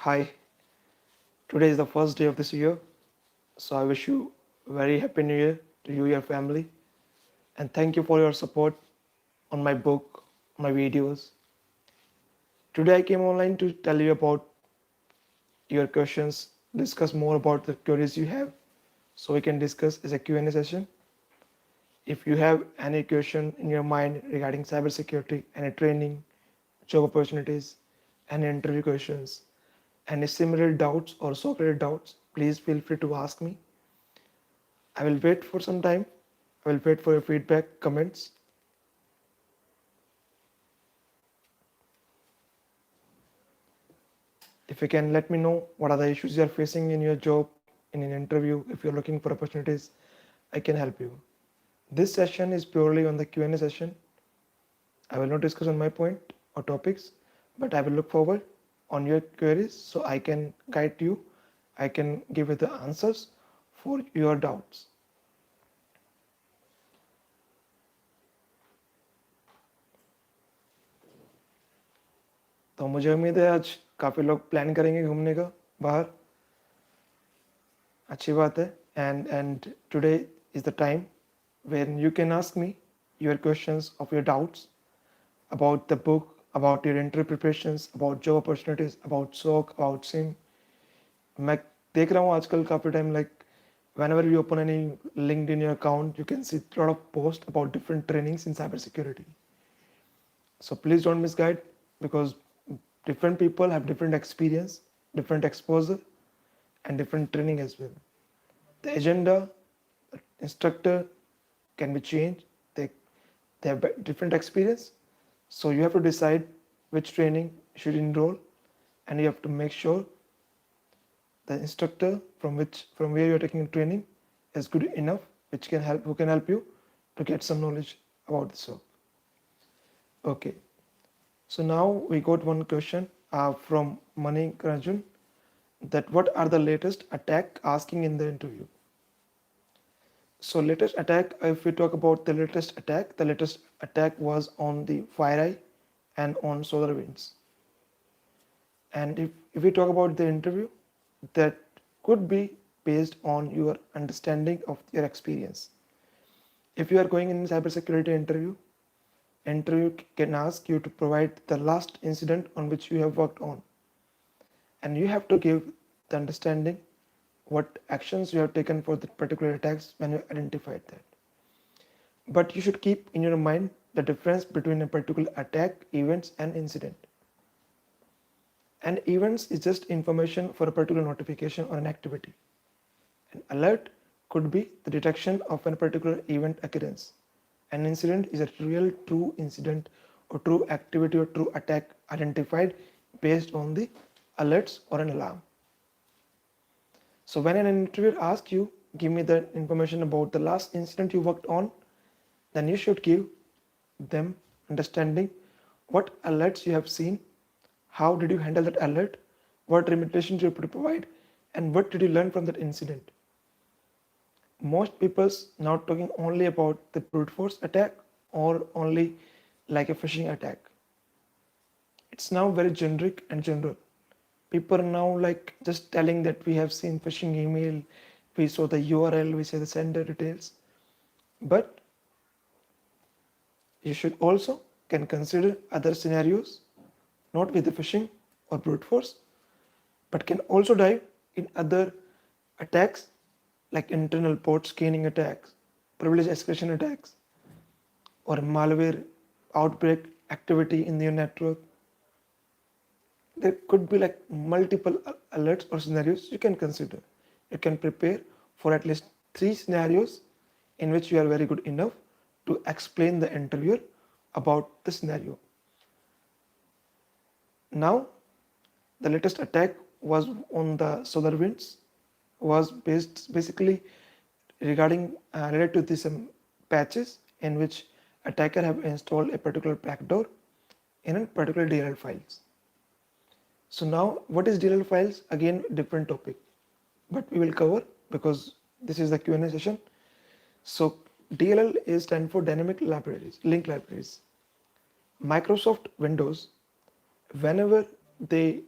Hi, today is the first day of this year, so I wish you a very happy new year to you and your family, and thank you for your support on my book, my videos. Today I came online to tell you about your questions, discuss more about the queries you have, so we can discuss as a Q&A session. If you have any question in your mind regarding cybersecurity, any training, job opportunities, any interview questions, any similar doubts or so-called doubts, please feel free to ask me. I will wait for some time. I will wait for your feedback, comments. If you can let me know what are the issues you are facing in your job, in an interview, if you're looking for opportunities, I can help you. This session is purely on the Q&A session. I will not discuss on my point or topics, but I will look forward on your queries so I can guide you. I can give you the answers for your doubts. तो मुझे उम्मीद है आज काफ़ी लोग plan करेंगे घूमने का बाहर. अच्छी बात है. And today is the time when you can ask me your questions of your doubts about the book, about your interview preparations, about job opportunities, about SOC, about SIEM. मैं देख रहा हूँ आजकल काफ़ी time whenever you open any LinkedIn your account, you can see a lot of posts about different trainings in cybersecurity. So please don't misguide, because different people have different experience, different exposure, and different training as well. The agenda, instructor can be changed. They have different experience. So you have to decide which training should enroll, and you have to make sure the instructor from where you're taking training is good enough, who can help you to get some knowledge about the SOC. Okay. So now we got one question from Mani Rajun, that what are the latest attack asking in the interview. So latest attack, if we talk about the latest attack was on the FireEye and on SolarWinds. And if we talk about the interview, that could be based on your understanding of your experience. If you are going in cybersecurity interview can ask you to provide the last incident on which you have worked on. And you have to give the understanding what actions you have taken for the particular attacks when you identified that. But you should keep in your mind the difference between a particular attack, events, and incident. And events is just information for a particular notification or an activity. An alert could be the detection of a particular event occurrence. An incident is a real true incident or true activity or true attack identified based on the alerts or an alarm. So when an interviewer asks you, give me the information about the last incident you worked on, then you should give them understanding what alerts you have seen, how did you handle that alert, what remediation you provide, and what did you learn from that incident. Most people's now talking only about the brute force attack or only like a phishing attack. It's now very generic and general. People are now just telling that we have seen phishing email, we saw the URL, we see the sender details. But you should also can consider other scenarios, not with the phishing or brute force, but can also dive in other attacks like internal port scanning attacks, privilege escalation attacks, or malware outbreak activity in your network. There could be multiple alerts or scenarios you can consider. You can prepare for at least 3 scenarios in which you are very good enough to explain the interviewer about the scenario. Now, the latest attack was on the SolarWinds, was basically related to these patches in which attacker have installed a particular backdoor in a particular DLL files. So now what is DLL files? Again, different topic, but we will cover because this is the Q&A session. So DLL is stand for dynamic libraries, link libraries. Microsoft Windows, whenever they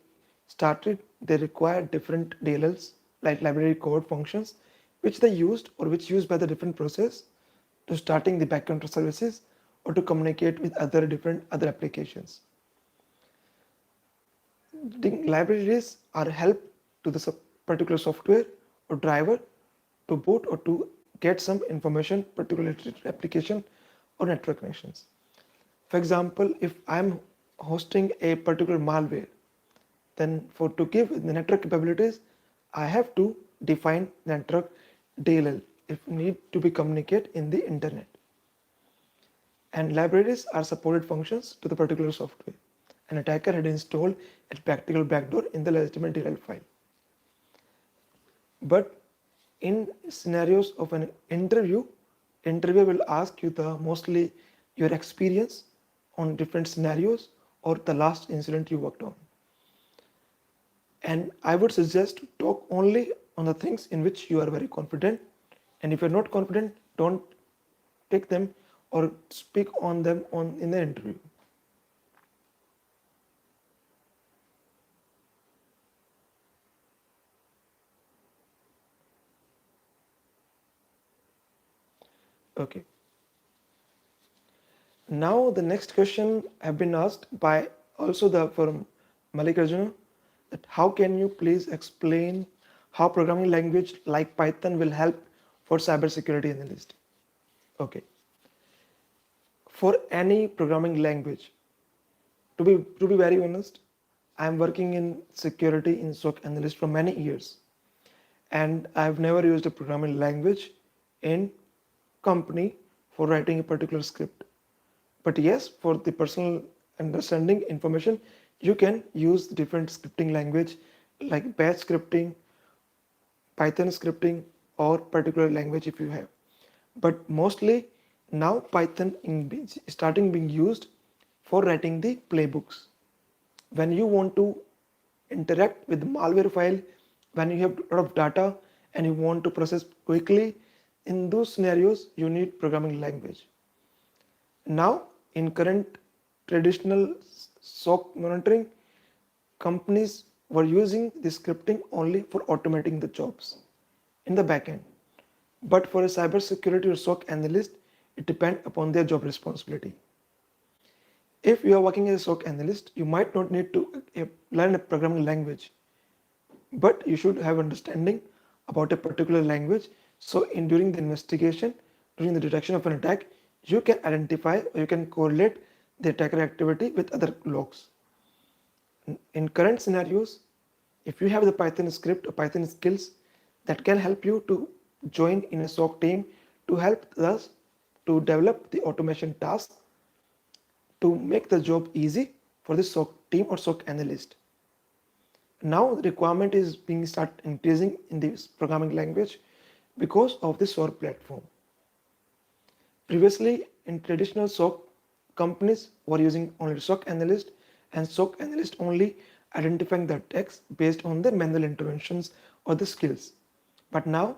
started they require different DLLs, like library code functions, which they used or which used by the different process to starting the backend services or to communicate with other different other applications. The libraries are help to the particular software or driver to boot or to get some information particular application or network connections. For example, if I'm hosting a particular malware, then for to give the network capabilities, I have to define network DLL if need to be communicate in the internet. And libraries are supported functions to the particular software. An attacker had installed a practical backdoor in the legitimate DLL file. But in scenarios of an interview, interviewer will ask you the mostly your experience on different scenarios or the last incident you worked on. And I would suggest to talk only on the things in which you are very confident. And if you're not confident, don't take them or speak on them in the interview. Okay. Now the next question have been asked by also the from Malik Arjuna, that how can you please explain how programming language like Python will help for cybersecurity analyst? Okay. For any programming language, to be very honest, I am working in security in SOC analyst for many years, and I've never used a programming language in company for writing a particular script. But yes, for the personal understanding information, you can use different scripting language like batch scripting, Python scripting, or particular language if you have. But mostly now Python is starting being used for writing the playbooks. When you want to interact with the malware file, when you have a lot of data and you want to process quickly, in those scenarios you need programming language. Now in current traditional SOC monitoring, companies were using the scripting only for automating the jobs in the backend. But for a cybersecurity or SOC analyst, it depends upon their job responsibility. If you are working as a SOC analyst, you might not need to learn a programming language, but you should have understanding about a particular language. So during the investigation, during the detection of an attack, you can identify or you can correlate the attacker activity with other logs. In current scenarios, if you have the Python script or Python skills, that can help you to join in a SOC team to help us to develop the automation task to make the job easy for the SOC team or SOC analyst. Now the requirement is being start increasing in this programming language because of the Soar platform. Previously in traditional SOC, companies were using only SOC analyst and SOC analyst only identifying the attacks based on the manual interventions or the skills. But now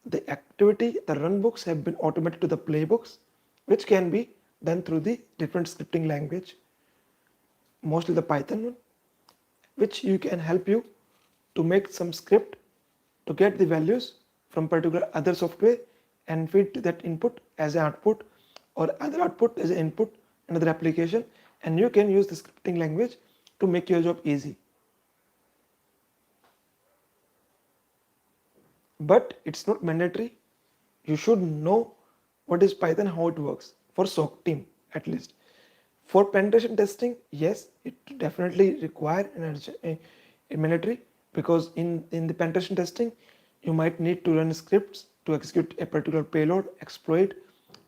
the activity, the runbooks have been automated to the playbooks, which can be done through the different scripting language, mostly the Python one, which you can help you to make some script to get the values from particular other software and feed that input as an output or other output as an input another application, and you can use the scripting language to make your job easy. But it's not mandatory. You should know what is Python, how it works for SOC team at least. For penetration testing, yes, it definitely require a mandatory, because in the penetration testing, you might need to run scripts to execute a particular payload, exploit,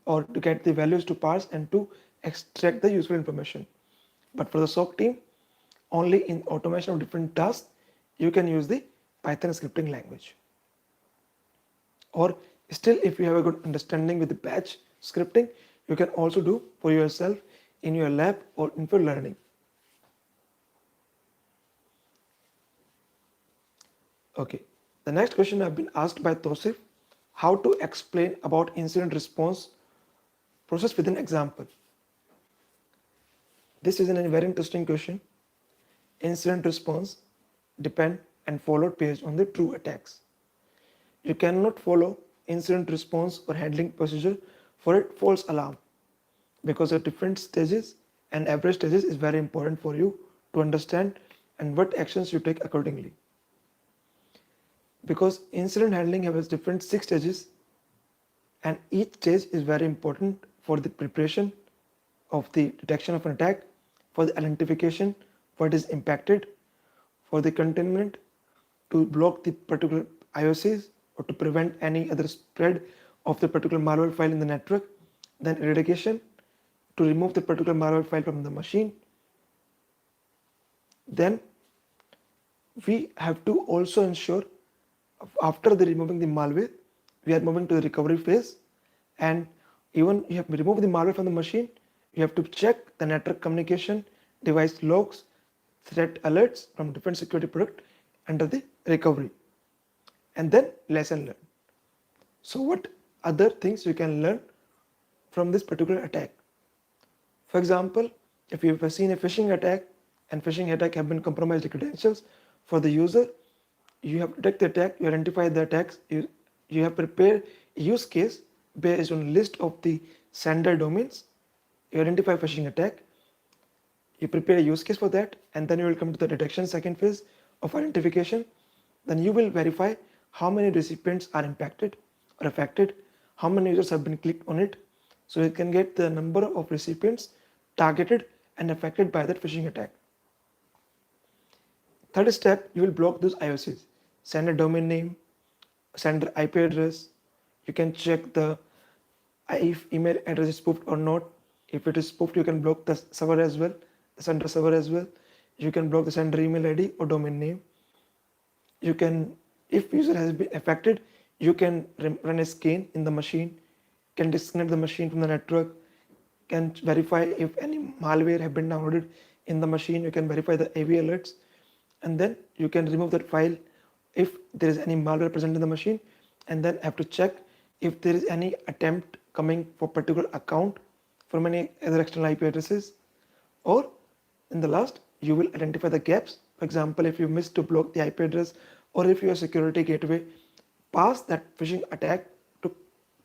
or to get the values to parse and to extract the useful information. But for the SOC team, only in automation of different tasks, you can use the Python scripting language. Or still, if you have a good understanding with the batch scripting, you can also do for yourself in your lab or in for learning. Okay, the next question I've been asked by Tosif, how to explain about incident response process with an example. This is a very interesting question. Incident response. depend and followed based on the true attacks. You cannot follow incident response or handling procedure for a false alarm because at different stages and average stages is very important for you to understand and what actions you take accordingly. Because incident handling has different 6 stages and each stage is very important for the preparation of the detection of an attack, for the identification what is impacted, for the containment to block the particular IOCs or to prevent any other spread of the particular malware file in the network, then eradication to remove the particular malware file from the machine. Then we have to also ensure after the removing the malware, we are moving to the recovery phase, and even you have removed the malware from the machine, you have to check the network communication, device logs, threat alerts from different security product under the recovery, and then lesson learned. So what other things you can learn from this particular attack? For example, if you have seen a phishing attack and phishing attack have been compromised the credentials for the user, you have detected the attack, you identify the attacks, you have prepared a use case based on a list of the sender domains, you identify phishing attack, you prepare a use case for that, and then you will come to the detection second phase of identification. Then you will verify how many recipients are impacted or affected, how many users have been clicked on it, so you can get the number of recipients targeted and affected by that phishing attack. Third step, you will block those IOCs, sender domain name, sender IP address. You can check the if email address is spoofed or not. If it is spoofed, you can block the server as well, the sender server as well. You can block the sender email ID or domain name. You can, if user has been affected, you can run a scan in the machine, can disconnect the machine from the network, can verify if any malware have been downloaded in the machine. You can verify the AV alerts, and then you can remove that file if there is any malware present in the machine, and then have to check if there is any attempt coming for particular account from any other external IP addresses. Or in the last, you will identify the gaps. For example, if you miss to block the IP address, or if your security gateway pass that phishing attack to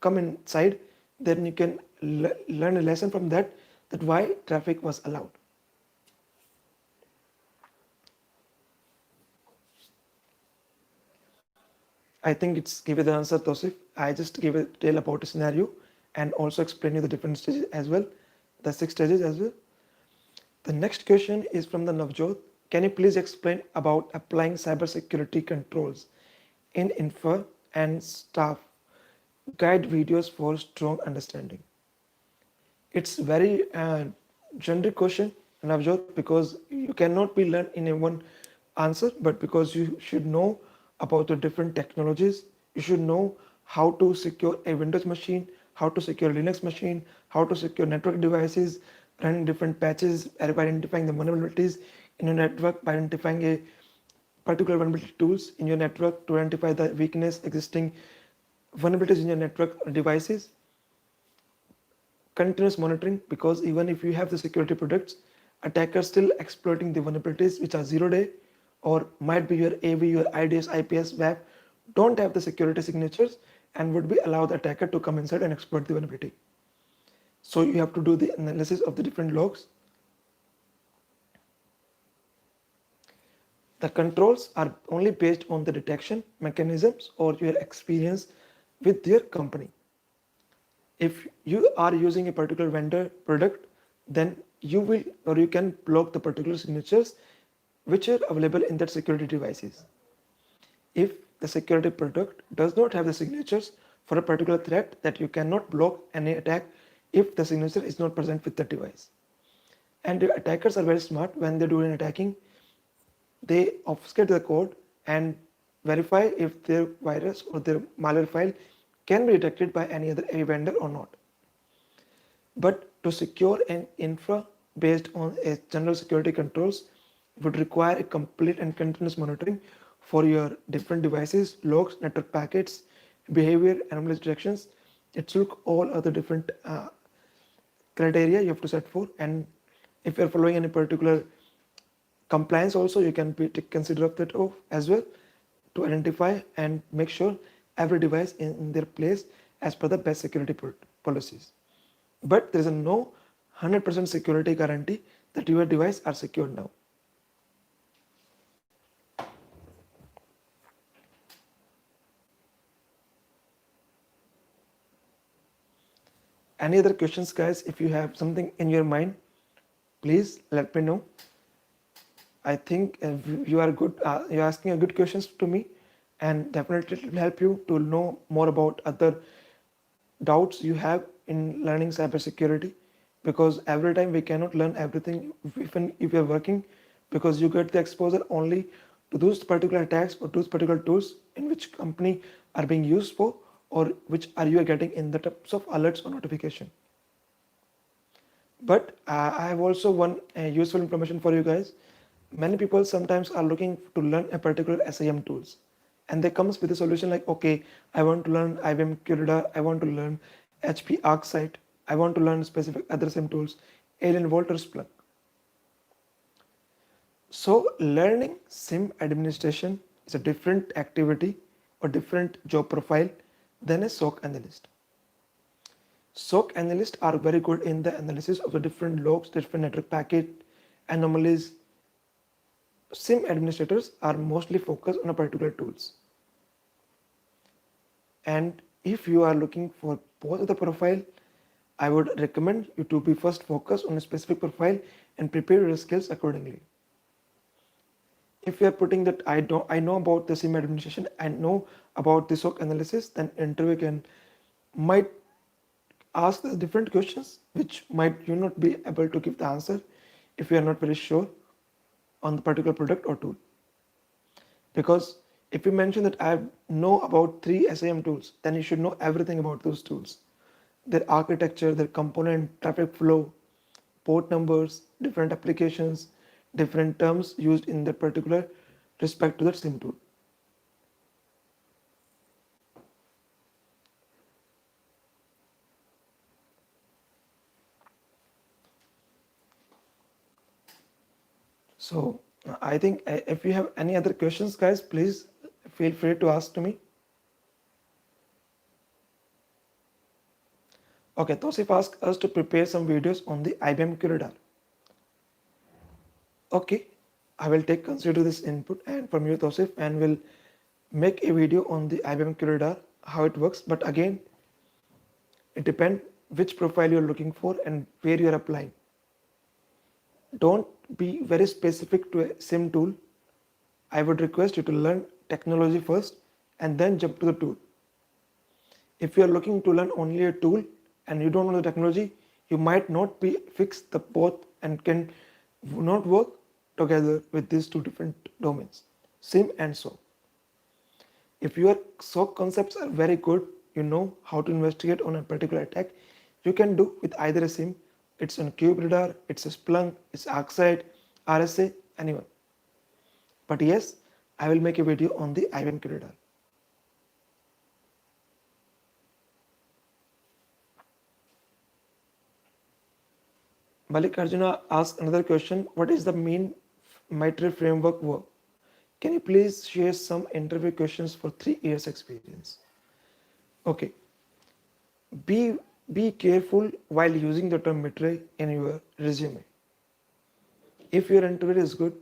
come inside, then you can learn a lesson from that why traffic was allowed. I think it's give you the answer, Tosif. I just gave a tale about a scenario and also explain you the different stages as well, the 6 stages as well. The next question is from the Navjot. Can you please explain about applying cybersecurity controls in info and staff guide videos for strong understanding? It's very generic question, Navjot, because you cannot be learned in a one answer, but because you should know about the different technologies, you should know how to secure a Windows machine, how to secure Linux machine, how to secure network devices, running different patches, by identifying the vulnerabilities in your network, by identifying a particular vulnerability tools in your network to identify the weakness existing vulnerabilities in your network devices. Continuous monitoring, because even if you have the security products, attackers still exploiting the vulnerabilities which are 0-day or might be your AV, your IDS, IPS, WAF don't have the security signatures and would be allow the attacker to come inside and exploit the vulnerability. So you have to do the analysis of the different logs. The controls are only based on the detection mechanisms or your experience with your company. If you are using a particular vendor product, then you will or you can block the particular signatures which are available in that security devices. If the security product does not have the signatures for a particular threat, that you cannot block any attack if the signature is not present with the device. And the attackers are very smart. When they do an attacking, they obfuscate the code and verify if their virus or their malware file can be detected by any other vendor or not. But to secure an infra based on a general security controls would require a complete and continuous monitoring for your different devices, logs, network packets, behavior, anomalous detections. It's look all other different criteria you have to set for, and if you're following any particular Compliance also you can take consider of that as well, to identify and make sure every device in their place as per the best security policies. But there is a no 100% security guarantee that your device are secure now. Any other questions, guys? If you have something in your mind, please let me know. I think you are good. You're asking a good questions to me, and definitely it will help you to know more about other doubts you have in learning cybersecurity. Because every time we cannot learn everything, even if you're working, because you get the exposure only to those particular attacks or those particular tools in which company are being used for, or which are you getting in the types of alerts or notification. But I have also one useful information for you guys. Many people sometimes are looking to learn a particular SIEM tools, and they comes with a solution like, okay, I want to learn IBM QRadar, I want to learn HP ArcSight, I want to learn specific other SIEM tools, Alien Vault or Splunk. So learning SIEM administration is a different activity or different job profile than a SOC analyst. SOC analysts are very good in the analysis of the different logs, different network packet anomalies. SIEM administrators are mostly focused on a particular tools. And if you are looking for both of the profile, I would recommend you to be first focused on a specific profile and prepare your skills accordingly. If you are putting that I know about the SIEM administration, I know about the SOC analysis, then interview might ask the different questions which might you not be able to give the answer if you are not very sure on the particular product or tool. Because if you mention that I know about 3 SIEM tools, then you should know everything about those tools, their architecture, their component, traffic flow, port numbers, different applications, different terms used in that particular respect to that SIEM tool. So I think if you have any other questions, guys, please feel free to ask to me. Okay, Tosif asked us to prepare some videos on the IBM QRadar. Okay, I will take consider this input and from you, Tosif, and will make a video on the IBM QRadar, how it works. But again, it depends which profile you're looking for and where you're applying. Don't be very specific to a SIEM tool. I would request you to learn technology first and then jump to the tool. If you are looking to learn only a tool and you don't know the technology, you might not be fixed the both and can not work together with these two different domains, SIEM and SOC. If your SOC concepts are very good, you know how to investigate on a particular attack, you can do with either a SIEM, it's on QRadar, it's a Splunk, it's ArcSight, RSA, anyone. But yes, I will make a video on the IBM QRadar. Malik Arjuna asked another question. What is the mean MITRE framework work? Can you please share some interview questions for 3 years experience? Okay. Be careful while using the term MITRE in your resume. If your interview is good,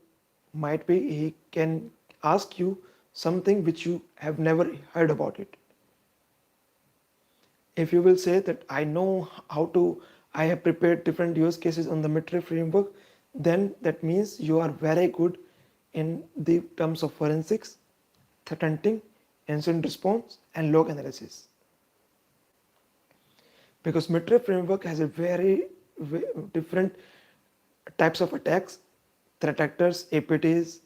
might be he can ask you something which you have never heard about it. If you will say that I know how to, I have prepared different use cases on the MITRE framework, then that means you are very good in the terms of forensics, threat hunting, incident response, and log analysis. Because MITRE framework has a very different types of attacks, threat actors, APTs,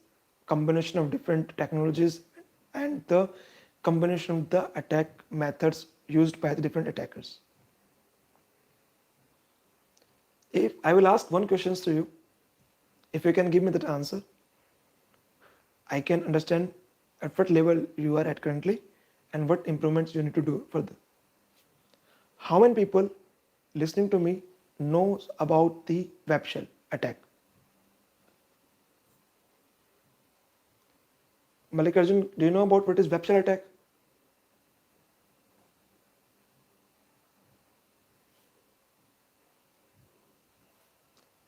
combination of different technologies, and the combination of the attack methods used by the different attackers. If I will ask one question to you, if you can give me that answer, I can understand at what level you are at currently and what improvements you need to do further. How many people listening to me knows about the web shell attack? Mallikarjun, do you know about what is web shell attack?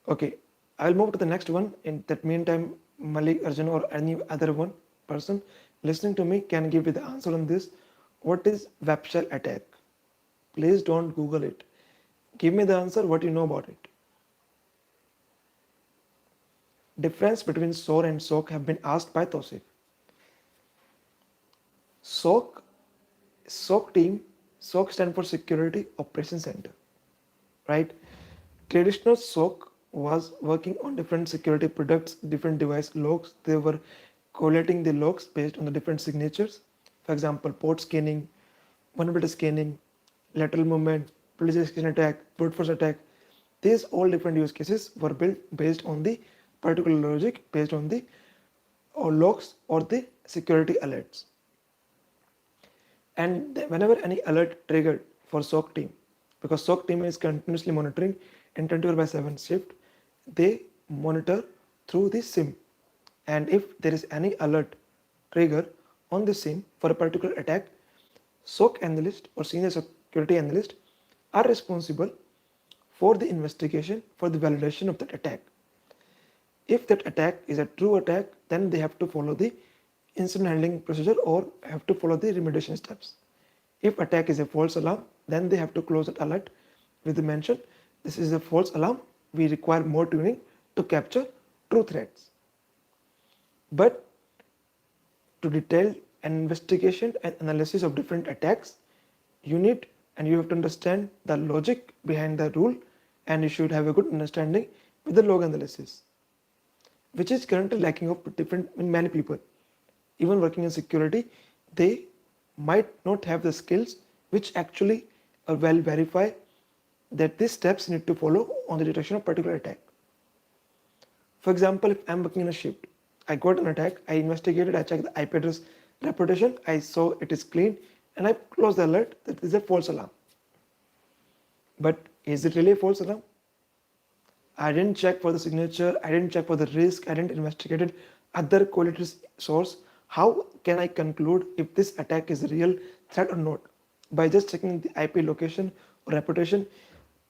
Okay, I'll move to the next one. In that meantime, Malik, Arjun, or any other one person listening to me can give you the answer on this. What is web shell attack? Please don't Google it. Give me the answer, what you know about it. Difference between Soar and Soak have been asked by Tosif. SOC, SOC team, SOC stand for Security Operations Center, right? Traditional SOC was working on different security products, different device logs. They were collating the logs based on the different signatures. For example, port scanning, vulnerability scanning, lateral movement, plagiarization attack, brute force attack. These all different use cases were built based on the particular logic, based on the or logs or the security alerts. And whenever any alert triggered for SOC team, because SOC team is continuously monitoring in 24/7 shift, they monitor through the SIEM. And if there is any alert trigger on the SIEM for a particular attack, SOC analyst or senior security analyst are responsible for the investigation, for the validation of that attack. If that attack is a true attack, then they have to follow the incident handling procedure or have to follow the remediation steps. If attack is a false alarm, then they have to close that alert with the mention, this is a false alarm, we require more tuning to capture true threats. But to detail an investigation and analysis of different attacks, you need and you have to understand the logic behind the rule, and you should have a good understanding with the log analysis, which is currently lacking of different in many people. Even working in security, they might not have the skills which actually well verify that these steps need to follow on the detection of particular attack. For example, if I'm working in a shift, I got an attack, I investigated, I checked the IP address reputation, I saw it is clean, and I closed the alert that is a false alarm. But is it really a false alarm? I didn't check for the signature, I didn't check for the risk, I didn't investigate other quality source. How can I conclude if this attack is a real threat or not? By just checking the IP location or reputation,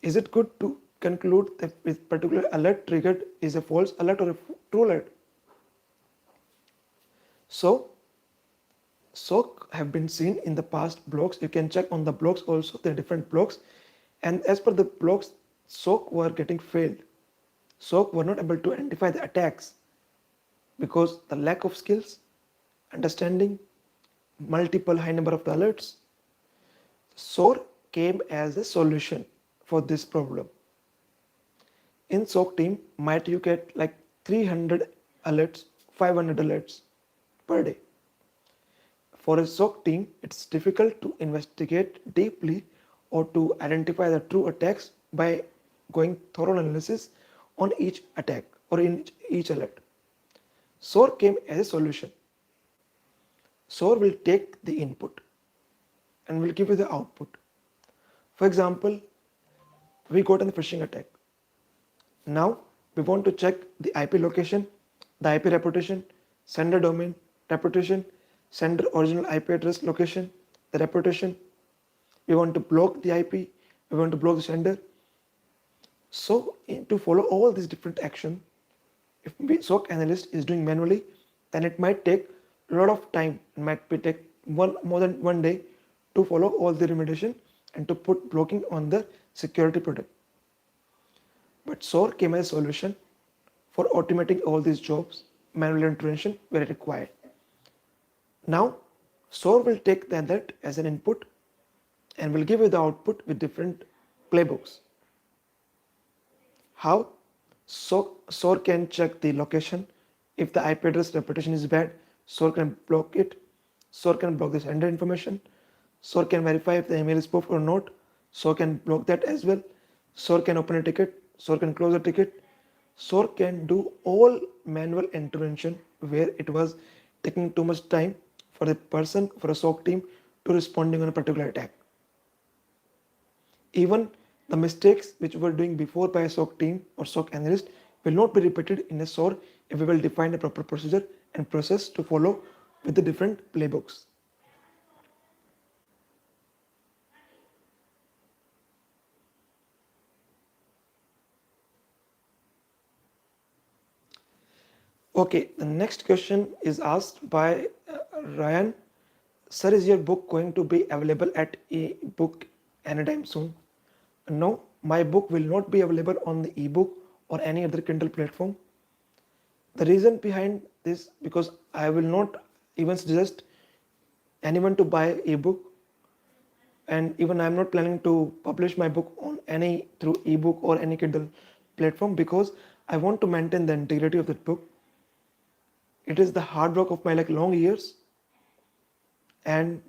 is it good to conclude that this particular alert triggered is a false alert or a true alert? So, SOC have been seen in the past blogs. You can check on the blogs also, there are different blogs. And as per the blogs, SOC were getting failed. SOC were not able to identify the attacks because the lack of skills, understanding, multiple high number of the alerts. SOAR came as a solution for this problem. In SOC team, might you get like 300 alerts, 500 alerts per day. For a SOC team, it's difficult to investigate deeply or to identify the true attacks by going thorough analysis on each attack or in each alert. SOAR came as a solution. SOAR will take the input and will give you the output. For example, we got a phishing attack. Now we want to check the IP location, the IP reputation, sender domain, reputation, sender original IP address location, the reputation. We want to block the IP, we want to block the sender. So to follow all these different actions, if SOC analyst is doing manually, then it might take a lot of time. It might take more than one day to follow all the remediation and to put blocking on the security product. But SOAR came as a solution for automating all these jobs, manual intervention where required. Now, SOAR will take the alert as an input and will give you the output with different playbooks. How? SOAR can check the location. If the IP address reputation is bad, SOAR can block it. SOAR can block the sender information. SOAR can verify if the email is spoofed or not. SOAR can block that as well. SOAR can open a ticket. SOAR can close a ticket. SOAR can do all manual intervention where it was taking too much time for the person, for a SOC team to responding on a particular attack. Even the mistakes which we were doing before by a SOC team or SOC analyst will not be repeated in a SOAR if we will define a proper procedure and process to follow with the different playbooks. Okay, the next question is asked by Ryan. Sir, is your book going to be available at ebook anytime soon? No, my book will not be available on the ebook or any other Kindle platform. The reason behind this, because I will not even suggest anyone to buy ebook, and even I'm not planning to publish my book on any through ebook or any Kindle platform, because I want to maintain the integrity of that book. It is the hard work of my long years, and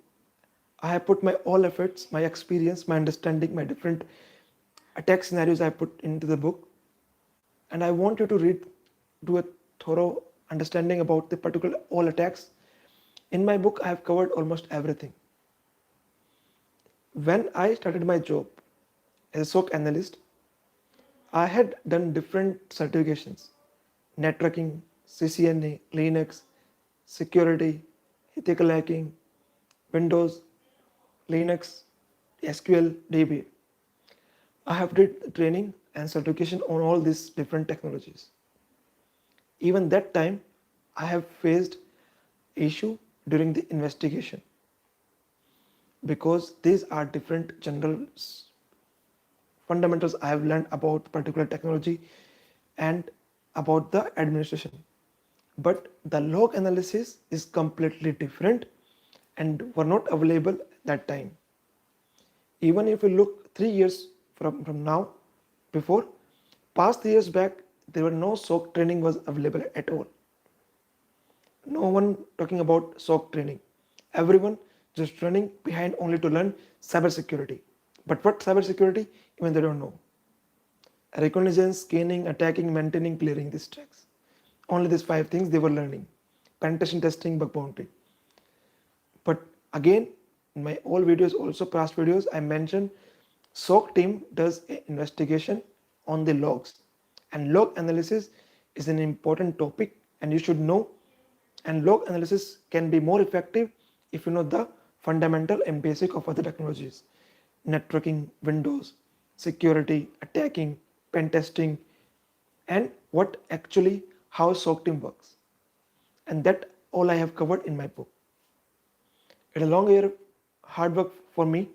I have put my all efforts, my experience, my understanding, my different attack scenarios I put into the book, and I want you to read, do a thorough understanding about the particular all attacks. In my book, I have covered almost everything. When I started my job as a SOC analyst, I had done different certifications: networking, CCNA, Linux, security, ethical hacking, Windows, Linux, SQL, DB. I have did training and certification on all these different technologies. Even that time, I have faced issue during the investigation, because these are different general fundamentals I have learned about particular technology and about the administration. But the log analysis is completely different and were not available that time. Even if you look 3 years from now, before, past 3 years back, there were no SOC training was available at all. No one talking about SOC training. Everyone just running behind only to learn cybersecurity. But what cybersecurity? Even they don't know. Reconnaissance, scanning, attacking, maintaining, clearing these tracks. Only these 5 things they were learning. Penetration testing, bug bounty. But again, in my all videos, also past videos, I mentioned SOC team does an investigation on the logs. And log analysis is an important topic, and you should know. And log analysis can be more effective if you know the fundamental and basic of other technologies: networking, Windows, security, attacking, pen testing, and what actually how SOC team works. And that all I have covered in my book. It's a long year hard work for me,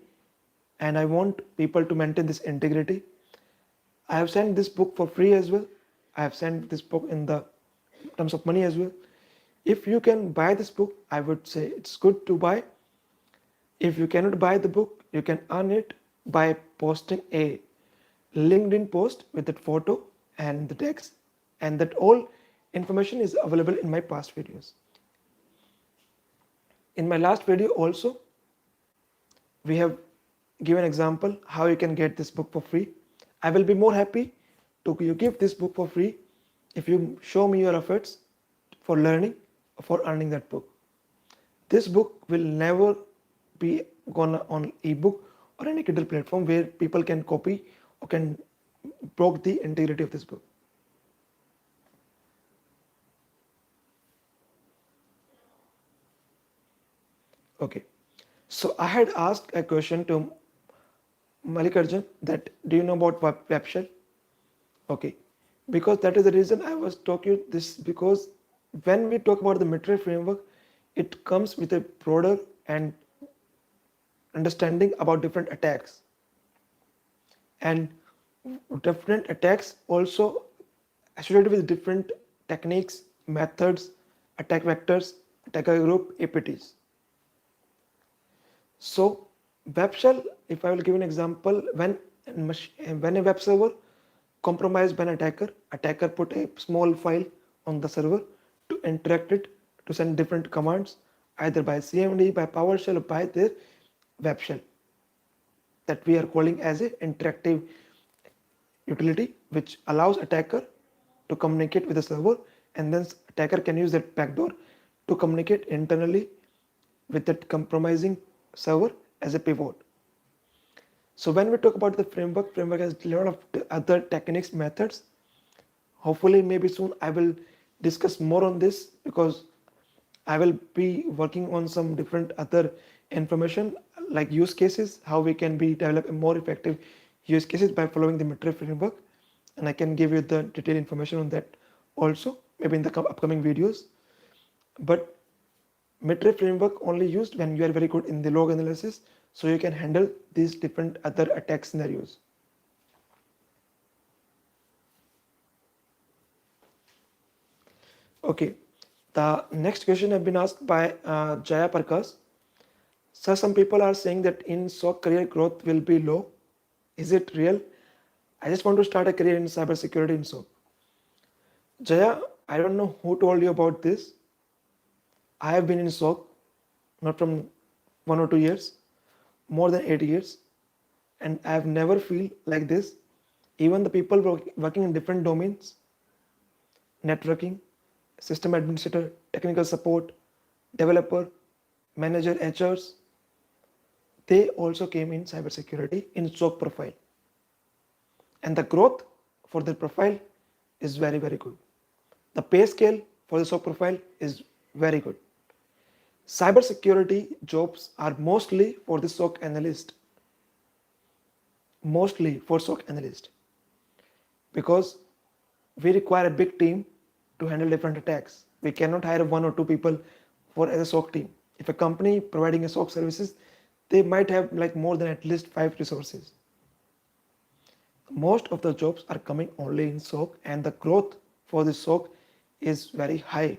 and I want people to maintain this integrity. I have sent this book for free as well. I have sent this book in the terms of money as well. If you can buy this book, I would say it's good to buy. If you cannot buy the book, you can earn it by posting a LinkedIn post with that photo and the text, and that all information is available in my past videos. In my last video also, we have given example how you can get this book for free. I will be more happy to you give this book for free if you show me your efforts for learning, for earning that book. This book will never be gone on ebook or any Kindle platform where people can copy or can broke the integrity of this book. Okay, so I had asked a question to Malikarjun that do you know about web shell? Okay, because that is the reason I was talking this, because when we talk about the military framework, it comes with a broader and understanding about different attacks, and different attacks also associated with different techniques, methods, attack vectors, attacker group, APTs. So web shell, if I will give an example, when a web server compromised by an attacker put a small file on the server to interact it, to send different commands, either by CMD, by PowerShell, or by their web shell, that we are calling as a interactive utility, which allows attacker to communicate with the server, and then attacker can use that backdoor to communicate internally with that compromising server as a pivot. So when we talk about the framework has a lot of other techniques, methods. Hopefully maybe soon I will discuss more on this, because I will be working on some different other information like use cases, how we can be develop a more effective use cases by following the metric framework, and I can give you the detailed information on that also maybe in the upcoming videos. But metric framework only used when you are very good in the log analysis, so you can handle these different other attack scenarios. Okay, the next question have been asked by Jaya Parkas. So some people are saying that in SOC career growth will be low. Is it real? I just want to start a career in cybersecurity in SOC. Jaya, I don't know who told you about this. I have been in SOC not from 1 or 2 years, more than 8 years, and I have never feel like this. Even the people working in different domains, networking, system administrator, technical support, developer, manager, HRs, they also came in cybersecurity in SOC profile. And the growth for their profile is very, very good. The pay scale for the SOC profile is very good. Cybersecurity jobs are mostly for the SOC analyst, mostly for SOC analyst, because we require a big team to handle different attacks. We cannot hire 1 or 2 people for as a SOC team. If a company providing a SOC services, they might have like more than at least 5 resources. Most of the jobs are coming only in SOC, and the growth for the SOC is very high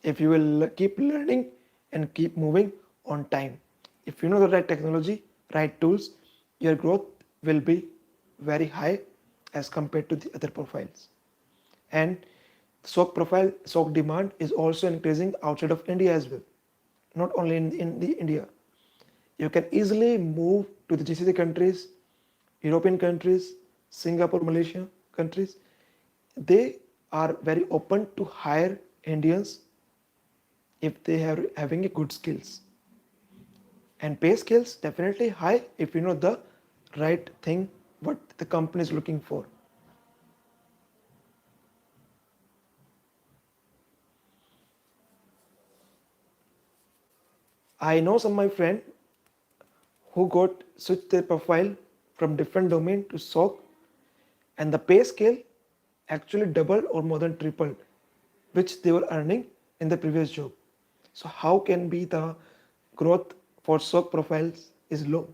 if you will keep learning and keep moving on time. If you know the right technology, right tools, your growth will be very high as compared to the other profiles. And SOC profile, SOC demand is also increasing outside of India as well, not only in the India. You can easily move to the GCC countries, European countries, Singapore, Malaysia countries. They are very open to hire Indians if they are having a good skills. And pay scales definitely high if you know the right thing what the company is looking for. I know some of my friend who got switched their profile from different domain to SOC, and the pay scale actually doubled or more than tripled which they were earning in the previous job. So how can be the growth for SOC profiles is low?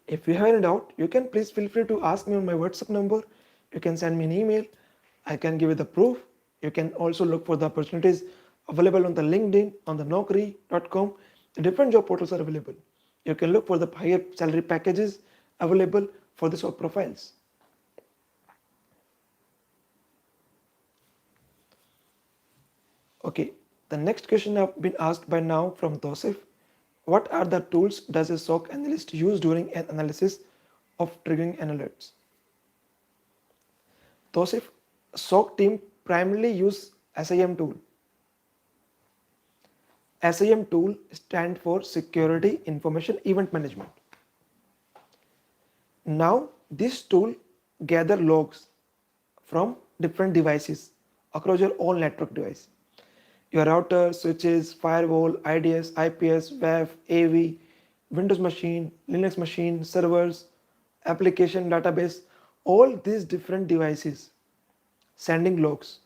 If you have any doubt, you can please feel free to ask me on my WhatsApp number. You can send me an email. I can give you the proof. You can also look for the opportunities available on the LinkedIn, on the Naukri.com. The different job portals are available. You can look for the higher salary packages available for the SOC profiles. Okay, the next question I've been asked by now from Tosif. What are the tools does a SOC analyst use during an analysis of triggering alerts? Tosif, SOC team primarily use SIEM tool. SIEM tool stands for Security Information Event Management. Now this tool gather logs from different devices across your own network device. Your router, switches, firewall, IDS, IPS, WAF, AV, Windows machine, Linux machine, servers, application database, all these different devices sending logs.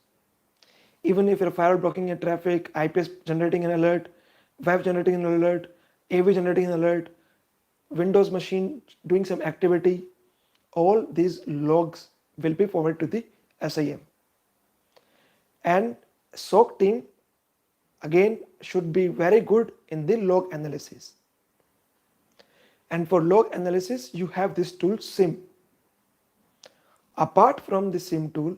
Even if you're firewall blocking your traffic, IPS generating an alert, WAF generating an alert, AV generating an alert, Windows machine doing some activity, all these logs will be forwarded to the SIEM. And SOC team again should be very good in the log analysis. And for log analysis, you have this tool SIEM. Apart from the SIEM tool,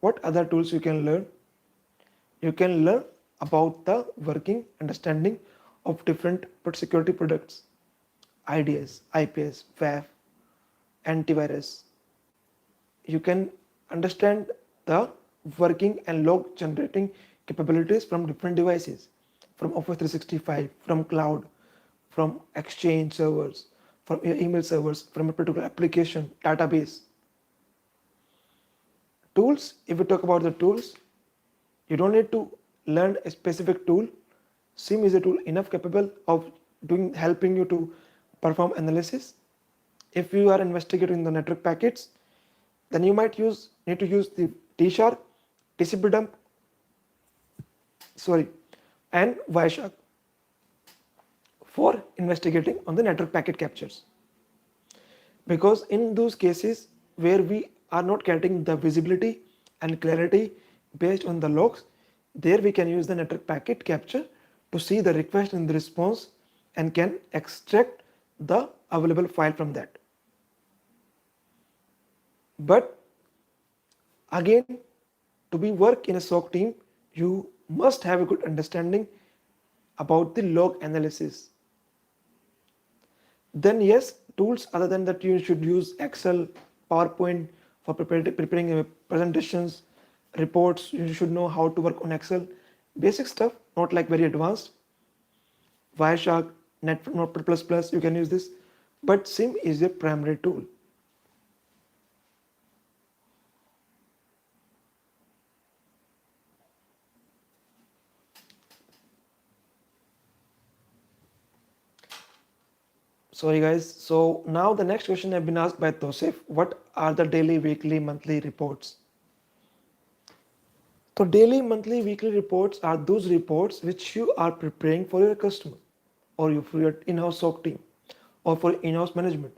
what other tools you can learn? You can learn about the working understanding of different security products, IDS, IPS, WAF, antivirus. You can understand the working and log generating capabilities from different devices, from Office 365, from cloud, from Exchange servers, from your email servers, from a particular application, database. Tools, if we talk about the tools, you don't need to learn a specific tool. SIEM is a tool enough capable of helping you to perform analysis. If you are investigating the network packets, then you might need to use the T-Shark, TCP dump, and Wireshark for investigating on the network packet captures. Because in those cases where we are not getting the visibility and clarity based on the logs, there we can use the network packet capture to see the request and the response and can extract the available file from that. But again, to be work in a SOC team, you must have a good understanding about the log analysis. Then yes, tools other than that, you should use Excel, PowerPoint for preparing presentations, reports. You should know how to work on Excel. Basic stuff, not like very advanced. Wireshark, Notepad++, you can use this. But SIEM is your primary tool. Sorry guys, so now the next question have been asked by Tosif. What are the daily, weekly, monthly reports? So daily, monthly, weekly reports are those reports which you are preparing for your customer or for your in-house SOC team or for in-house management.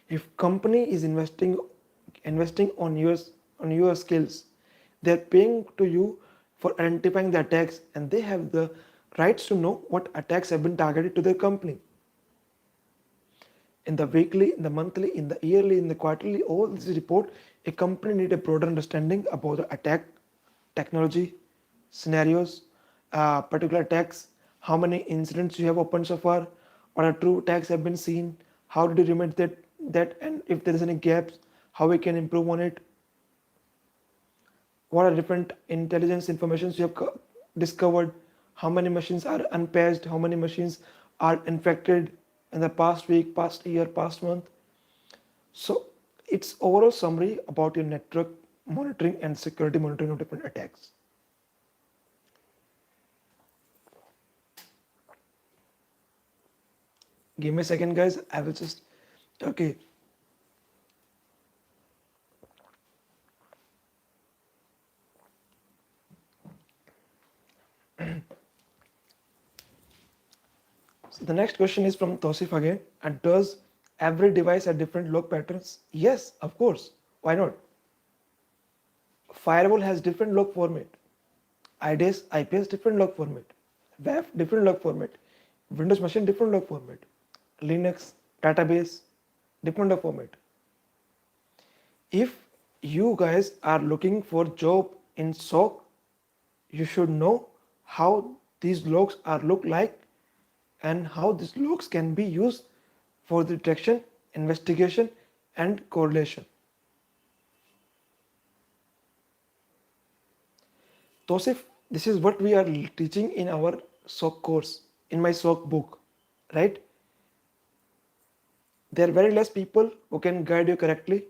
If company is investing on your skills, they're paying to you for identifying the attacks, and they have the rights to know what attacks have been targeted to their company. In the weekly, in the monthly, in the yearly, in the quarterly, all this report, a company need a broader understanding about the attack technology, scenarios, particular attacks, how many incidents you have opened so far, what are true attacks have been seen, how did you remedy that, and if there is any gaps, how we can improve on it, what are different intelligence informations you have discovered, how many machines are unpatched, how many machines are infected in the past week, past year, past month. So it's overall summary about your network monitoring and security monitoring of different attacks. Give me a second guys, I will just, okay. So the next question is from Tosif again. And does every device have different log patterns? Yes, of course. Why not? Firewall has different log format. IDS, IPS different log format. WAF different log format. Windows machine different log format. Linux database different log format. If you guys are looking for job in SOC, you should know how these logs are look like and how these logs can be used for the detection, investigation, and correlation. Tosif, this is what we are teaching in our SOC course, in my SOC book, right? There are very less people who can guide you correctly.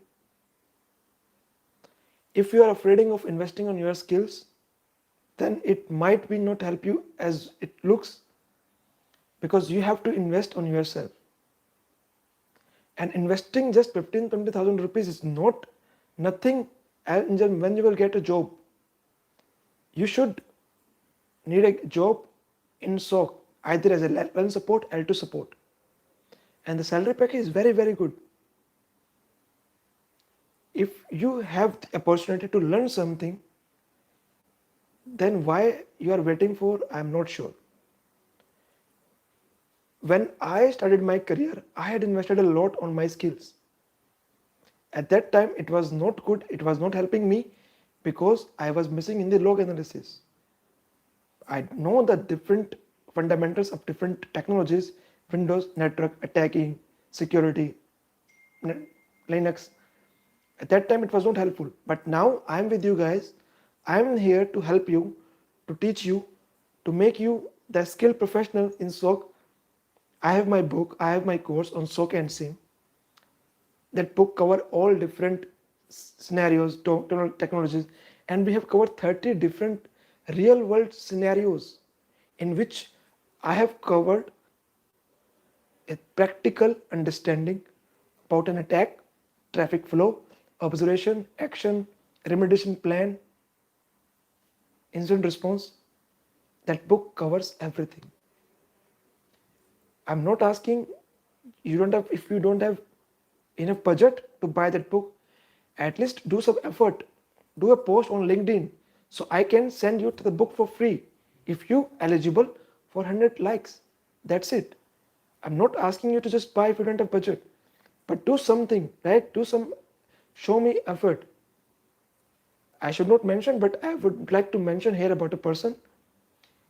If you are afraid of investing on your skills, then it might be not help you as it looks, because you have to invest on yourself. And investing just 15,000-20,000 rupees is not nothing. And when you will get a job, you should need a job in SOC, either as a L1 support, L2 support. And the salary package is very, very good. If you have the opportunity to learn something, then why you are waiting for, I'm not sure. When I started my career, I had invested a lot on my skills. At that time, it was not good, it was not helping me because I was missing in the log analysis. I know the different fundamentals of different technologies, Windows, network, attacking, security, Linux. At that time, it was not helpful. But now I'm with you guys. I'm here to help you, to teach you, to make you the skilled professional in SOC. I have my book, I have my course on SOC and SIEM. That book cover all different scenarios, technologies, and we have covered 30 different real world scenarios in which I have covered a practical understanding about an attack, traffic flow, observation, action, remediation plan, incident response. That book covers everything. I'm not asking you don't have if you don't have enough budget to buy that book, at least do some effort. Do a post on LinkedIn so I can send you to the book for free if you eligible for 100 likes. That's it. I'm not asking you to just buy if you don't have budget, but do something, right? Show me effort. I should not mention, but I would like to mention here about a person.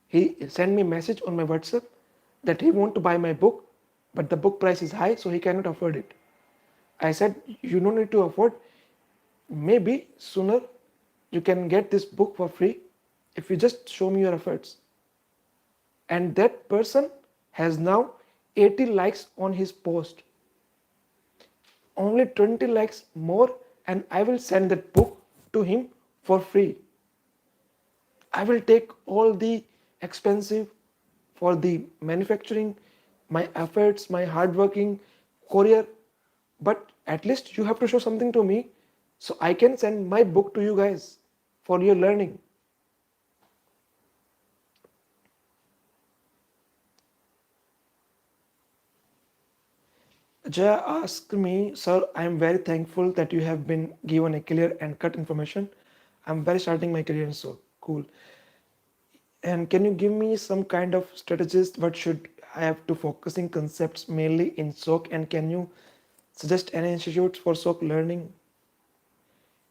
He sent me a message on my WhatsApp that he want to buy my book, but the book price is high, so he cannot afford it. I said, you don't need to afford. Maybe sooner you can get this book for free if you just show me your efforts. And that person has now 80 likes on his post. Only 20 likes more, and I will send that book to him for free. I will take all the expensive for the manufacturing, my efforts, my hardworking courier, but at least you have to show something to me so I can send my book to you guys for your learning. Jaya asked me, sir, I am very thankful that you have been given a clear and cut information. I'm very starting my career in SOC. Cool. And can you give me some kind of strategies? What should I have to focusing concepts mainly in SOC? And can you suggest any institutes for SOC learning?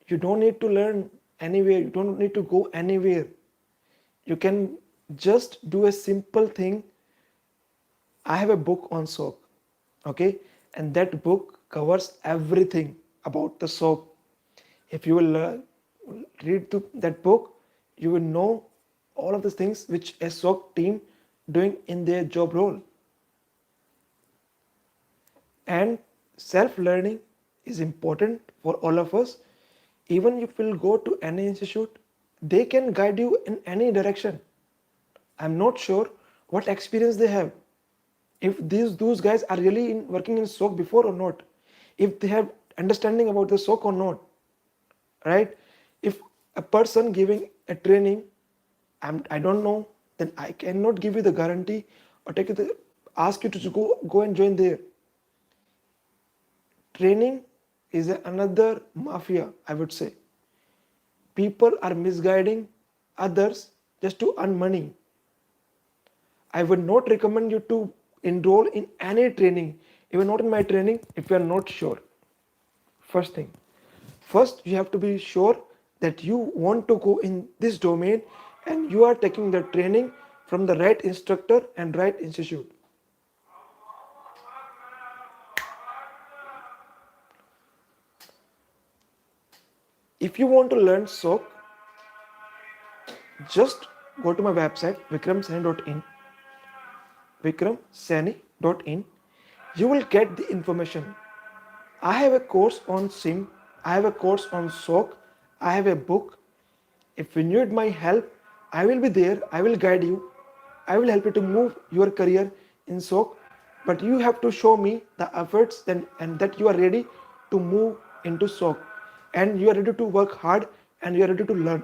You don't need to learn anywhere. You don't need to go anywhere. You can just do a simple thing. I have a book on SOC, okay? And that book covers everything about the SOC. If you will read that book, you will know all of the things which a SOC team doing in their job role. And self-learning is important for all of us. Even if you will go to any institute, they can guide you in any direction. I'm not sure what experience they have. If those guys are really working in SOC before or not. If they have understanding about the SOC or not. Right? If a person giving a training, I don't know, then I cannot give you the guarantee or ask you to go and join there. Training is another mafia, I would say. People are misguiding others just to earn money. I would not recommend you to enroll in any training, even not in my training, if you are not sure. First thing. First, you have to be sure that you want to go in this domain and you are taking the training from the right instructor and right institute. If you want to learn SOC, just go to my website vikramsani.in. vikramsani.in. You will get the information. I have a course on SIEM. I have a course on SOC. I have a book. If you need my help, I will be there. I will guide you. I will help you to move your career in SOC. But you have to show me the efforts and that you are ready to move into SOC. And you are ready to work hard and you are ready to learn.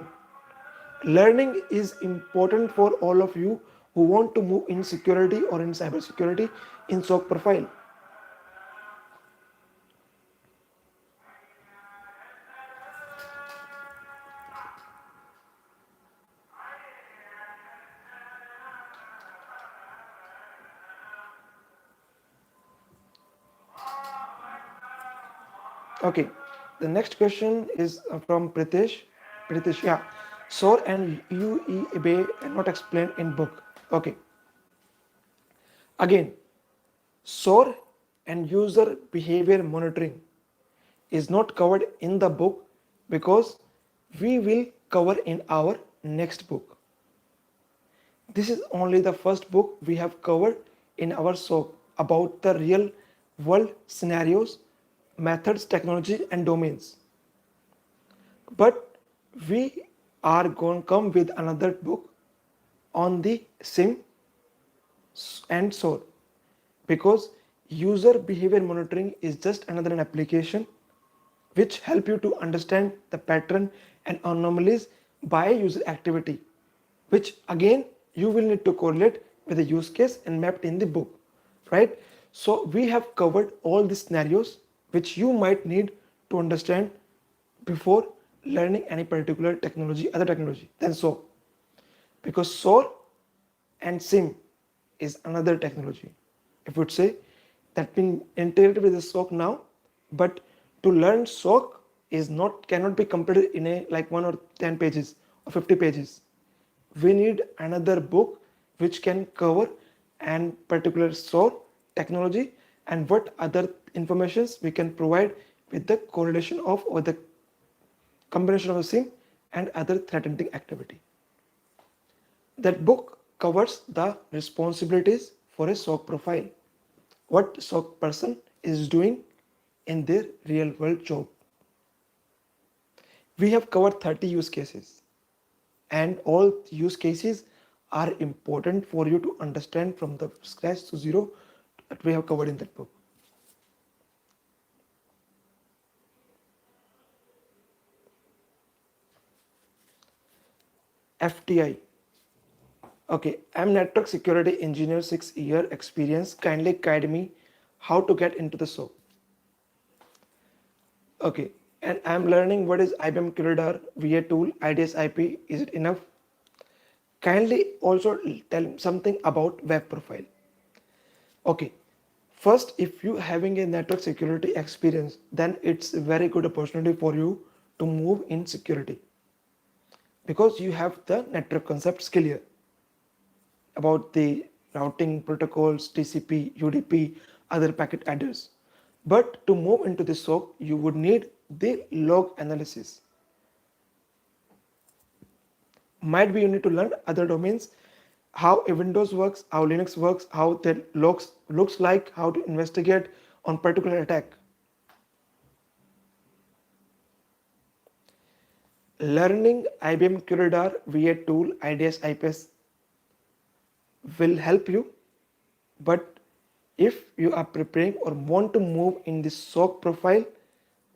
Learning is important for all of you who want to move in security or in cybersecurity in SOC profile. Okay, the next question is from Pritesh. Pritesh, yeah. SOAR and UEBA are not explained in book. Okay. Again, SOAR and user behavior monitoring is not covered in the book because we will cover in our next book. This is only the first book we have covered in our SOC about the real world scenarios, methods, technology, and domains. But we are going to come with another book on the SIEM and SOAR, because user behavior monitoring is just another an application which help you to understand the pattern and anomalies by user activity, which again you will need to correlate with the use case and mapped in the book, right? So we have covered all the scenarios which you might need to understand before learning any particular technology, other technology. Then so, because SOAR and SIEM is another technology, if would say, that been integrated with the SOC now, but to learn SOC is not cannot be completed in a like 1 or 10 pages or 50 pages. We need another book which can cover and particular SOAR technology and what other informations we can provide with the correlation of or the combination of the SIEM and other threat hunting activity. That book covers the responsibilities for a SOC profile, what SOC person is doing in their real world job. We have covered 30 use cases, and all use cases are important for you to understand from the scratch to zero that we have covered in that book. FTI. Okay, I'm network security engineer, 6 year experience. Kindly guide me how to get into the SOC. Okay, and I'm learning what is IBM QRadar, VA tool, IDS IP. Is it enough? Kindly also tell something about web profile. Okay, first, if you having a network security experience, then it's a very good opportunity for you to move in security, because you have the network concepts clear about the routing protocols, TCP, UDP, other packet address. But to move into the SOC, you would need the log analysis. Might be you need to learn other domains, how a Windows works, how Linux works, how the logs looks like, how to investigate on particular attack. Learning IBM QRadar, VA tool, IDS IPS will help you, but if you are preparing or want to move in the SOC profile,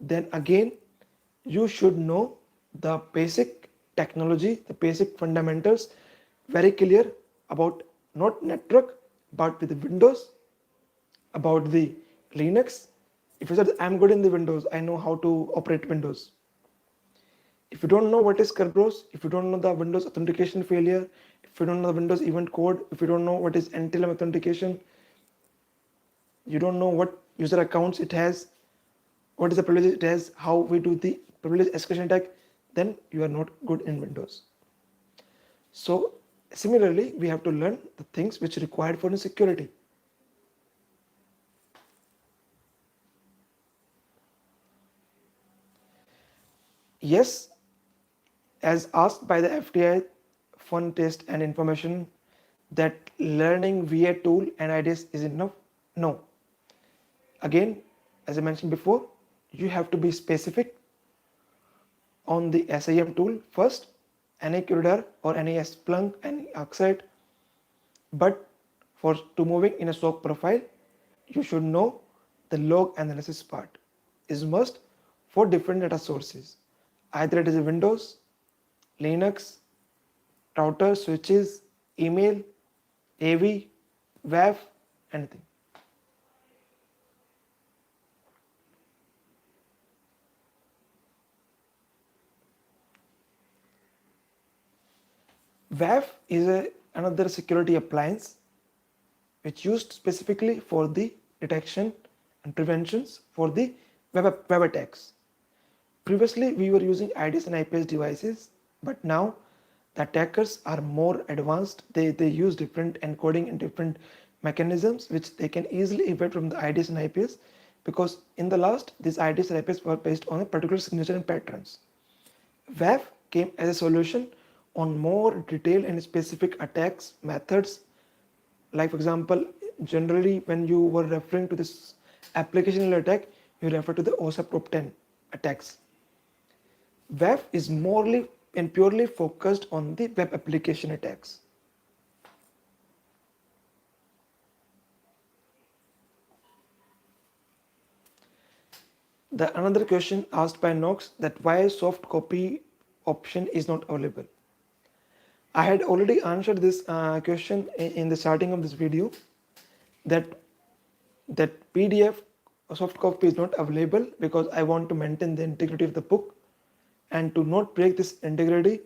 then again you should know the basic technology, the basic fundamentals, very clear about not network but with the Windows, about the Linux. If you said I'm good in the Windows, I know how to operate Windows. If you don't know what is Kerberos, if you don't know the Windows authentication failure, if you don't know the Windows event code, if you don't know what is NTLM authentication, you don't know what user accounts it has, what is the privilege it has, how we do the privilege escalation attack, then you are not good in Windows. So similarly, we have to learn the things which are required for security. Yes, as asked by the FTI fun test and information, that learning VA tool and IDS is enough? No. Again, as I mentioned before, you have to be specific on the SIEM tool first, any QRadar or any Splunk, any Oxide. But for to moving in a SOC profile, you should know the log analysis part is must for different data sources. Either it is a Windows, Linux, router, switches, email, AV, WAF, anything. WAF is another security appliance which used specifically for the detection and preventions for the web attacks. Previously, we were using IDS and IPS devices, but now the attackers are more advanced. They use different encoding and different mechanisms which they can easily evade from the IDS and IPS, because in the last, these IDS and IPS were based on a particular signature and patterns. WAF came as a solution on more detailed and specific attacks methods. Like for example, generally when you were referring to this application attack, you refer to the OSA Prop 10 attacks. WAF is and purely focused on the web application attacks. The another question asked by Nox, that why soft copy option is not available. I had already answered this question in the starting of this video, that PDF soft copy is not available because I want to maintain the integrity of the book, and to not break this integrity,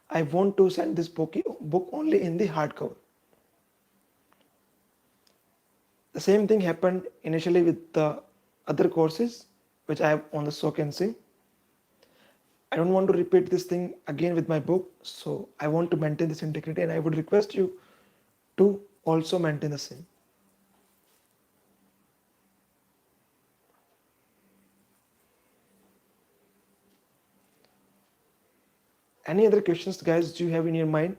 I want to send this book only in the hardcover. The same thing happened initially with the other courses which I have on the SOC and SIEM. I don't want to repeat this thing again with my book, so I want to maintain this integrity, and I would request you to also maintain the same. Any other questions, guys, do you have in your mind?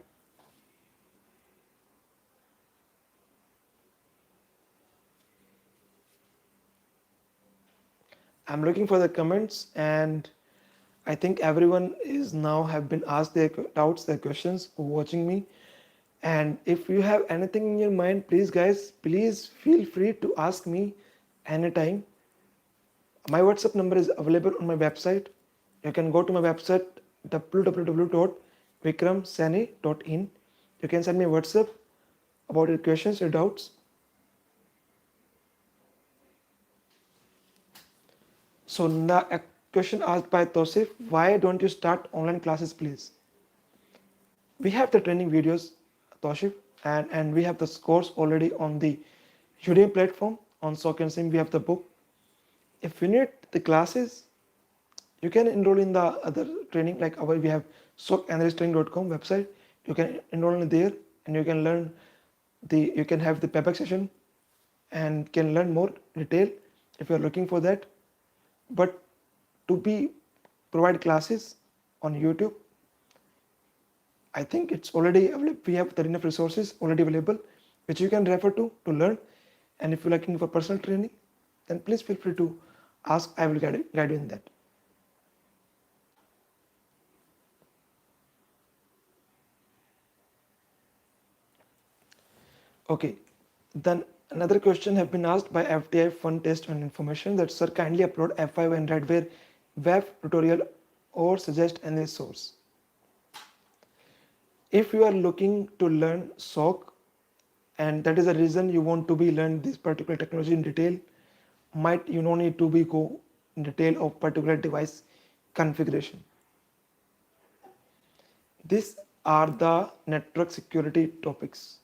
I'm looking for the comments, and I think everyone is now have been asked their doubts, their questions, watching me. And if you have anything in your mind, please guys, please feel free to ask me anytime. My WhatsApp number is available on my website. You can go to my website www.vikramsani.in. You can send me WhatsApp about your questions, your doubts. So now a question asked by Tosif, why don't you start online classes, please? We have the training videos, Toshif, and we have the course already on the Udemy platform. On SOC and SIEM, we have the book. If you need the classes, you can enroll in the other training, like we have socanalysttraining.com website. You can enroll in there, and you can learn you can have the payback session and can learn more detail if you are looking for that. But to provide classes on YouTube, I think it's already available. We have enough resources already available which you can refer to learn. And if you're looking for personal training, then please feel free to ask. I will guide you in that. Okay, then another question have been asked by FTI Fun Test and Information, that sir, kindly upload F5 and Redware web tutorial or suggest any source. If you are looking to learn SOC, and that is the reason you want to learn this particular technology in detail, you don't need to go in detail of particular device configuration. These are the network security topics,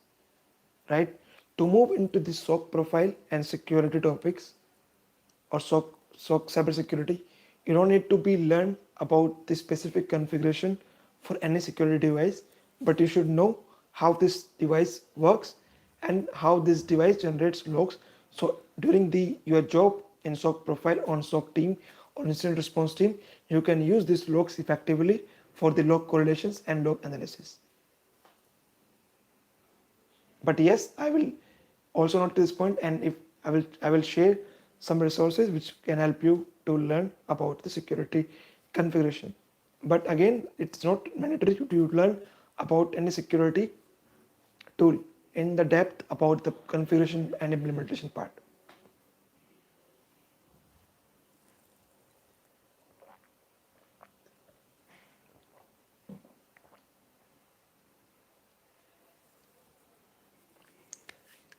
right? To move into the SOC profile and security topics, or SOC cybersecurity, you don't need to learn about the specific configuration for any security device, but you should know how this device works and how this device generates logs. So during your job in SOC profile, on SOC team or incident response team, you can use these logs effectively for the log correlations and log analysis. But yes, I will also note this point, and if I will share some resources which can help you to learn about the security configuration. But again, it's not mandatory to learn about any security tool in the depth about the configuration and implementation part.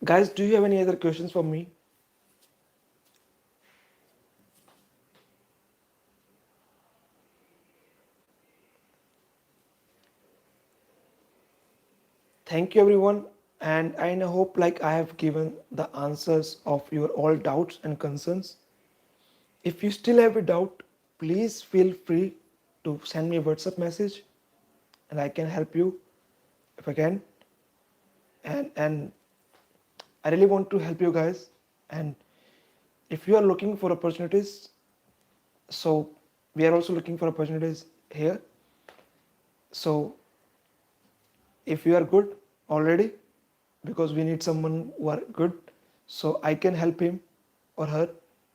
Guys, do you have any other questions for me? Thank you everyone, and I hope I have given the answers of your all doubts and concerns. If you still have a doubt, please feel free to send me a WhatsApp message, and I can help you if I can. And I really want to help you guys. And if you are looking for opportunities, so we are also looking for opportunities here. So if you are good already, because we need someone who are good, so I can help him or her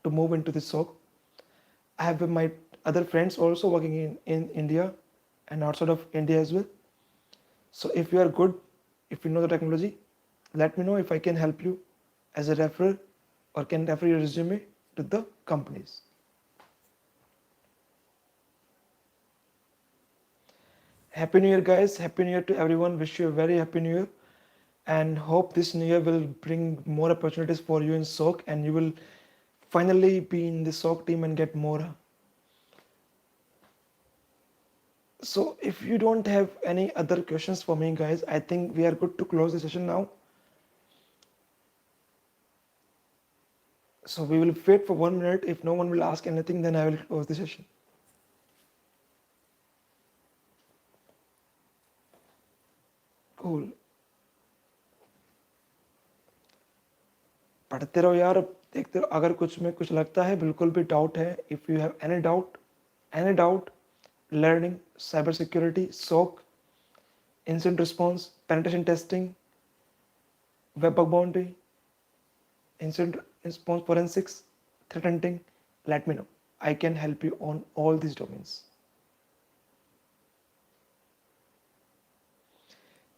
to move into the SOC. I have my other friends also working in India, and outside of India as well. So if you are good, if you know the technology, let me know if I can help you as a referral or can refer your resume to the companies. Happy New Year, guys. Happy New Year to everyone. Wish you a very happy New Year and hope this New Year will bring more opportunities for you in SOC and you will finally be in the SOC team and get more. So if you don't have any other questions for me, guys, I think we are good to close the session now. So we will wait for 1 minute. If no one will ask anything, then I will close the session. Cool. पढ़ते रहो यार, देखते रहो, अगर कुछ में कुछ लगता है, बिल्कुल भी डाउट है, if you have any doubt, learning, cyber security, SOC, incident response, penetration testing, web bug bounty, incident response forensics, threat hunting, let me know. I can help you on all these domains.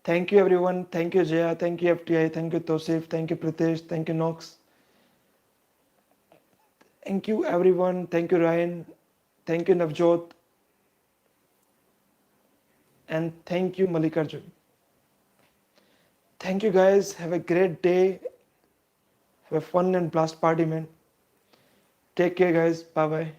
Thank you everyone. Thank you Jaya. Thank you FTI. Thank you Tosif. Thank you Pritesh. Thank you Nox. Thank you everyone. Thank you Ryan. Thank you Navjot. And thank you Malikarjun. Thank you guys. Have a great day. Have a fun and blast party, man. Take care guys. Bye bye.